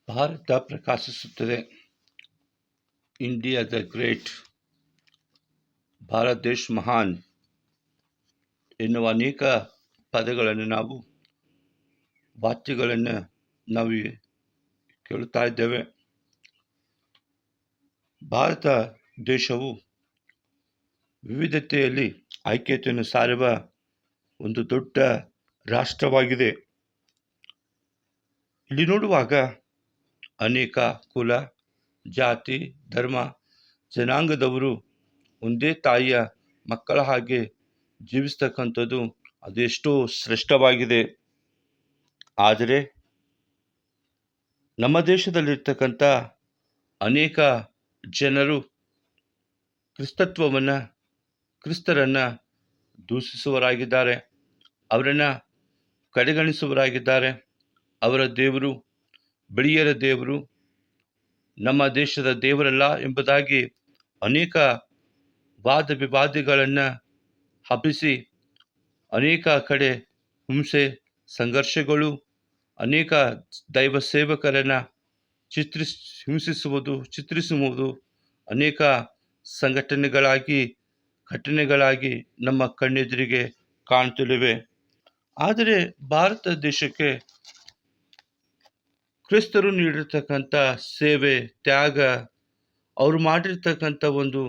ಭಾರತ ಪ್ರಕಾಶಿಸುತ್ತದೆ. India the great, Bharat ದೇಶ್ ಮಹಾನ್ ಎನ್ನುವ ಅನೇಕ ಪದಗಳನ್ನು ನಾವು ವಾಕ್ಯಗಳನ್ನು ನಾವು ಕೇಳುತ್ತಾ ಇದ್ದೇವೆ. ಭಾರತ ದೇಶವು ವಿವಿಧತೆಯಲ್ಲಿ ಐಕ್ಯತೆಯನ್ನು ಸಾರುವ ಒಂದು ದೊಡ್ಡ ರಾಷ್ಟ್ರವಾಗಿದೆ. ಇಲ್ಲಿ ನೋಡುವಾಗ ಅನೇಕ ಕುಲ, ಜಾತಿ, ಧರ್ಮ, ಜನಾಂಗದವರು ಒಂದೇ ತಾಯಿಯ ಮಕ್ಕಳ ಹಾಗೆ ಜೀವಿಸ್ತಕ್ಕಂಥದ್ದು ಅದೆಷ್ಟೋ ಶ್ರೇಷ್ಠವಾಗಿದೆ. ಆದರೆ ನಮ್ಮ ದೇಶದಲ್ಲಿರ್ತಕ್ಕಂಥ ಅನೇಕ ಜನರು ಕ್ರಿಸ್ತರನ್ನು ದೂಷಿಸುವವರಾಗಿದ್ದಾರೆ, ಅವರನ್ನು ಕಡೆಗಣಿಸುವವರಾಗಿದ್ದಾರೆ. ಅವರ ದೇವರು ಬಿಳಿಯರ ದೇವರು, ನಮ್ಮ ದೇಶದ ದೇವರಲ್ಲ ಎಂಬುದಾಗಿ ಅನೇಕ ವಾದ ವಿವಾದಗಳನ್ನು ಹಬ್ಬಿಸಿ ಅನೇಕ ಕಡೆ ಹಿಂಸೆ, ಸಂಘರ್ಷಗಳು, ಅನೇಕ ದೈವ ಸೇವಕರನ್ನು ಚಿತ್ರಿಸುವುದು ಅನೇಕ ಘಟನೆಗಳಾಗಿ ನಮ್ಮ ಕಣ್ಣೆದುರಿಗೆ ಕಾಣುತ್ತಲಿವೆ. ಆದರೆ ಭಾರತ ದೇಶಕ್ಕೆ ಕ್ರಿಸ್ತರು ನೀಡಿರ್ತಕ್ಕಂಥ ಸೇವೆ, ತ್ಯಾಗ, ಅವರು ಮಾಡಿರ್ತಕ್ಕಂಥ ಒಂದು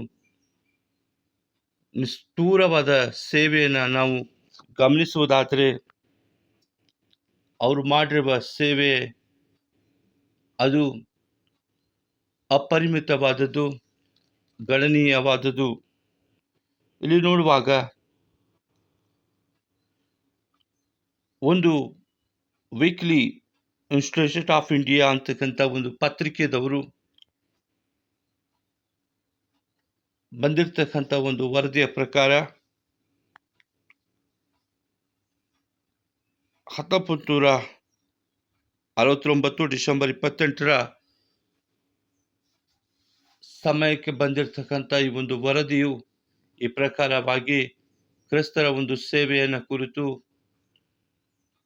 ನಿಷ್ಠೂರವಾದ ಸೇವೆಯನ್ನು ನಾವು ಗಮನಿಸುವುದಾದರೆ, ಅವರು ಮಾಡಿರುವ ಸೇವೆ ಅದು ಅಪರಿಮಿತವಾದದ್ದು, ಗಣನೀಯವಾದದ್ದು. ಇಲ್ಲಿ ನೋಡುವಾಗ ಒಂದು ವೀಕ್ಲಿ ಇನ್ಸ್ಟಿಟ್ಯೂಟ್ ಆಫ್ ಇಂಡಿಯಾ ಅಂತಕ್ಕಂಥ ಒಂದು ಪತ್ರಿಕೆದವರು ಬಂದಿರತಕ್ಕಂಥ ಒಂದು ವರದಿಯ ಪ್ರಕಾರ 1969 ಡಿಸೆಂಬರ್ 28 ಸಮಯಕ್ಕೆ ಬಂದಿರತಕ್ಕಂಥ ಈ ಒಂದು ವರದಿಯು ಈ ಪ್ರಕಾರವಾಗಿ ಕ್ರಿಸ್ತರ ಒಂದು ಸೇವೆಯನ್ನು ಕುರಿತು,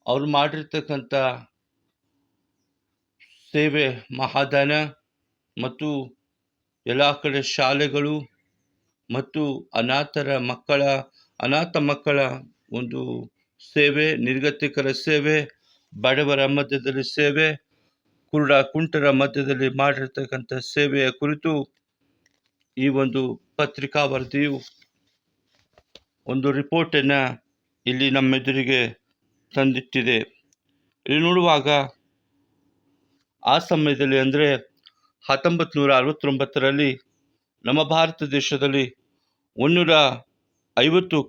ಅವರು ಮಾಡಿರ್ತಕ್ಕಂಥ ಸೇವೆ, ಮಹಾದಾನ ಮತ್ತು ಎಲ್ಲ ಕಡೆ ಶಾಲೆಗಳು ಮತ್ತು ಅನಾಥ ಮಕ್ಕಳ ಒಂದು ಸೇವೆ, ನಿರ್ಗತಿಕರ ಸೇವೆ, ಬಡವರ ಮಧ್ಯದಲ್ಲಿ ಸೇವೆ, ಕುಂಟರ ಮಧ್ಯದಲ್ಲಿ ಮಾಡಿರ್ತಕ್ಕಂಥ ಸೇವೆಯ ಕುರಿತು ಈ ಒಂದು ಪತ್ರಿಕಾ ವರದಿಯು ಒಂದು ರಿಪೋರ್ಟನ್ನು ಇಲ್ಲಿ ನಮ್ಮೆದುರಿಗೆ ತಂದಿಟ್ಟಿದೆ. ಇಲ್ಲಿ ನೋಡುವಾಗ ಆ ಸಮಯದಲ್ಲಿ ಅಂದರೆ 1969ರಲ್ಲಿ ನಮ್ಮ ಭಾರತ ದೇಶದಲ್ಲಿ 150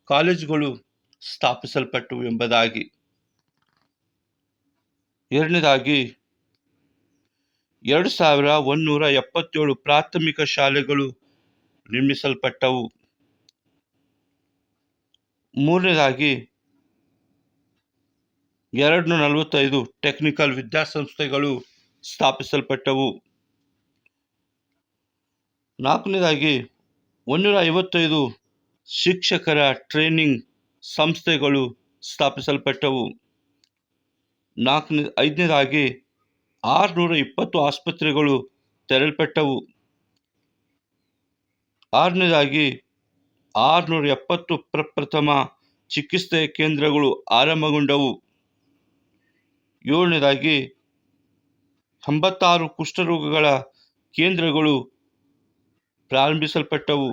ಕಾಲೇಜುಗಳು ಸ್ಥಾಪಿಸಲ್ಪಟ್ಟವು ಎಂಬುದಾಗಿ. ಎರಡನೇದಾಗಿ 2177 ಪ್ರಾಥಮಿಕ ಶಾಲೆಗಳು ನಿರ್ಮಿಸಲ್ಪಟ್ಟವು. ಮೂರನೇದಾಗಿ 245 ಟೆಕ್ನಿಕಲ್ ವಿದ್ಯಾಸಂಸ್ಥೆಗಳು ಸ್ಥಾಪಿಸಲ್ಪಟ್ಟವು. ನಾಲ್ಕನೇದಾಗಿ 155 ಶಿಕ್ಷಕರ ಟ್ರೈನಿಂಗ್ ಸಂಸ್ಥೆಗಳು ಸ್ಥಾಪಿಸಲ್ಪಟ್ಟವು. ಐದನೇದಾಗಿ 620 ಆಸ್ಪತ್ರೆಗಳು ತೆರೆಯಲ್ಪಟ್ಟವು. ಆರನೇದಾಗಿ 670 ಪ್ರಪ್ರಥಮ ಚಿಕಿತ್ಸೆಯ ಕೇಂದ್ರಗಳು ಆರಂಭಗೊಂಡವು. ಏಳನೇದಾಗಿ 86 ಕುಷ್ಠರೋಗಗಳ ಕೇಂದ್ರಗಳು ಪ್ರಾರಂಭಿಸಲ್ಪಟ್ಟವು.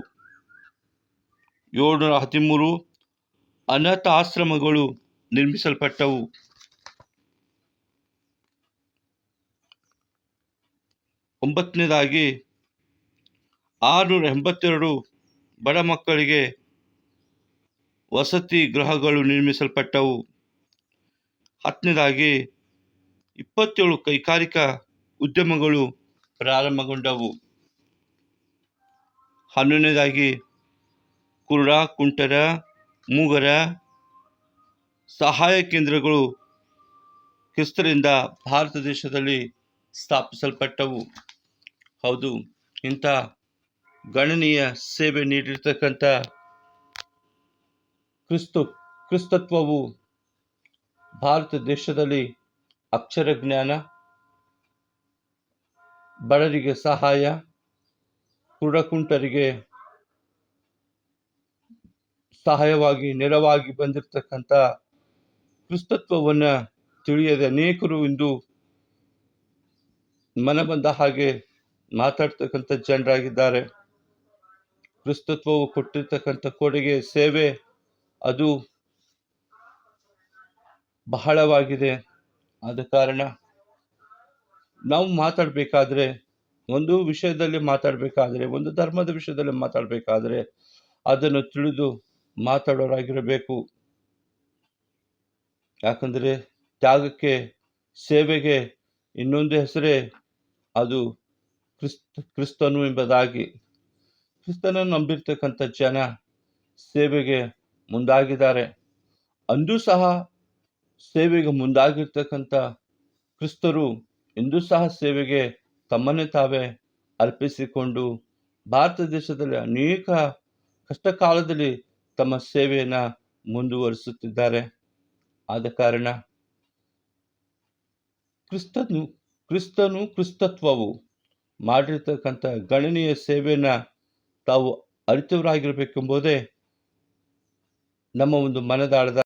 713 ಅನಾಥ ಆಶ್ರಮಗಳು ನಿರ್ಮಿಸಲ್ಪಟ್ಟವು. 9ನೇದಾಗಿ 682 ಬಡ ಮಕ್ಕಳಿಗೆ ವಸತಿ ಗೃಹಗಳು ನಿರ್ಮಿಸಲ್ಪಟ್ಟವು. 10ನೇದಾಗಿ 27 ಕೈಗಾರಿಕಾ ಉದ್ಯಮಗಳು ಪ್ರಾರಂಭಗೊಂಡವು. 11ನೇದಾಗಿ ಕುರುಡ, ಕುಂಟರ, ಮೂಗರ ಸಹಾಯ ಕೇಂದ್ರಗಳು ಕ್ರಿಸ್ತರಿಂದ ಭಾರತ ದೇಶದಲ್ಲಿ ಸ್ಥಾಪಿಸಲ್ಪಟ್ಟವು. ಹೌದು, ಇಂಥ ಗಣನೀಯ ಸೇವೆ ನೀಡಿರ್ತಕ್ಕಂಥ ಕ್ರಿಸ್ತತ್ವವು ಭಾರತ ದೇಶದಲ್ಲಿ ಅಕ್ಷರ ಜ್ಞಾನ, ಬಡವರಿಗೆ ಸಹಾಯ, ಕುರುಡಕುಂಟರಿಗೆ ಸಹಾಯವಾಗಿ ನೆರವಾಗಿ ಬಂದಿರತಕ್ಕಂಥ ಕ್ರಿಸ್ತತ್ವವನ್ನು ತಿಳಿಯದೆ ಅನೇಕರು ಇಂದು ಮನ ಬಂದ ಹಾಗೆ ಮಾತಾಡ್ತಕ್ಕಂಥ ಜನರಾಗಿದ್ದಾರೆ. ಕ್ರಿಸ್ತತ್ವವು ಕೊಟ್ಟಿರ್ತಕ್ಕಂಥ ಕೊಡುಗೆ ಸೇವೆ ಅದು ಬಹಳವಾಗಿದೆ. ಆದ ಕಾರಣ ನಾವು ಮಾತಾಡಬೇಕಾದ್ರೆ, ಒಂದು ವಿಷಯದಲ್ಲಿ ಮಾತಾಡಬೇಕಾದ್ರೆ, ಒಂದು ಧರ್ಮದ ವಿಷಯದಲ್ಲಿ ಮಾತಾಡಬೇಕಾದ್ರೆ ಅದನ್ನು ತಿಳಿದು ಮಾತಾಡೋರಾಗಿರಬೇಕು. ಯಾಕಂದರೆ ತ್ಯಾಗಕ್ಕೆ, ಸೇವೆಗೆ ಇನ್ನೊಂದು ಹೆಸರೇ ಅದು ಕ್ರಿಸ್ತನು ಎಂಬುದಾಗಿ. ಕ್ರಿಸ್ತನನ್ನು ನಂಬಿರ್ತಕ್ಕಂಥ ಜನ ಸೇವೆಗೆ ಮುಂದಾಗಿದ್ದಾರೆ. ಅಂದೂ ಸಹ ಸೇವೆಗೆ ಮುಂದಾಗಿರ್ತಕ್ಕಂಥ ಕ್ರಿಸ್ತರು ಇಂದೂ ಸಹ ಸೇವೆಗೆ ತಮ್ಮನ್ನೇ ತಾವೇ ಅರ್ಪಿಸಿಕೊಂಡು ಭಾರತ ದೇಶದಲ್ಲಿ ಅನೇಕ ಕಷ್ಟ ಕಾಲದಲ್ಲಿ ತಮ್ಮ ಸೇವೆಯನ್ನು ಮುಂದುವರಿಸುತ್ತಿದ್ದಾರೆ. ಆದ ಕಾರಣ ಕ್ರಿಸ್ತತ್ವವು ಮಾಡಿರ್ತಕ್ಕಂಥ ಗಣನೀಯ ಸೇವೆಯನ್ನು ತಾವು ಅರಿತವರಾಗಿರಬೇಕೆಂಬುದೇ ನಮ್ಮ ಒಂದು ಮನದಾಳದ